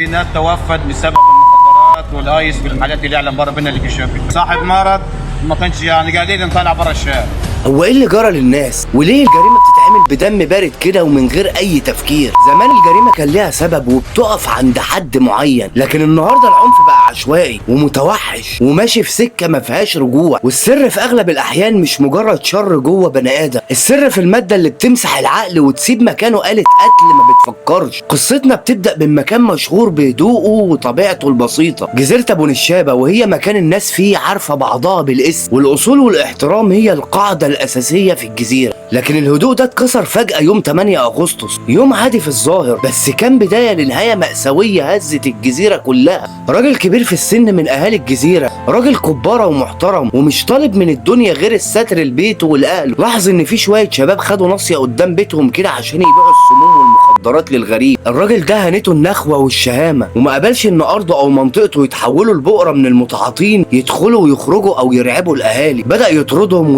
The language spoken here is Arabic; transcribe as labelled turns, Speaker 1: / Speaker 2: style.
Speaker 1: في ناس توفت بسبب المخدرات والايس والحاجات اللي يعلم برا بينا اللي في الشارع. صاحب مرض ما كانش يعني قاعدين نطلع برا الشارع.
Speaker 2: هو ايه اللي جرى للناس؟ وليه الجريمه بتتعمل بدم بارد كده ومن غير اي تفكير؟ زمان الجريمه كان ليها سبب وبتقف عند حد معين، لكن النهارده العنف بقى عشوائي ومتوحش وماشي في سكه ما فيهاش رجوع. والسر في اغلب الاحيان مش مجرد شر جوه بني ادم، السر في الماده اللي بتمسح العقل وتسيب مكانه آلة قتل ما بتفكرش. قصتنا بتبدا من مكان مشهور بهدوءه وطبيعته البسيطه، جزيره ابو نشابه، وهي مكان الناس فيه عارفه بعضها بالاسم، والاصول والاحترام هي القاعده الأساسية في الجزيرة. لكن الهدوء ده اتكسر فجأة يوم 8 أغسطس، يوم عادي في الظاهر بس كان بداية لنهاية مأساوية هزت الجزيرة كلها. راجل كبير في السن من أهالي الجزيرة، راجل كبارة ومحترم ومش طالب من الدنيا غير الستر لبيته والأهل، لاحظ إن في شوية شباب خدوا ناصية قدام بيتهم كده عشان يبيعوا السموم والمخدرات للغريب. الراجل ده هنته النخوة والشهامة وما قبلش إن أرضه أو منطقته يتحولوا لبؤرة من المتعاطين يدخلوا ويخرجوا أو يرعبوا الأهالي. بدأ يطردهم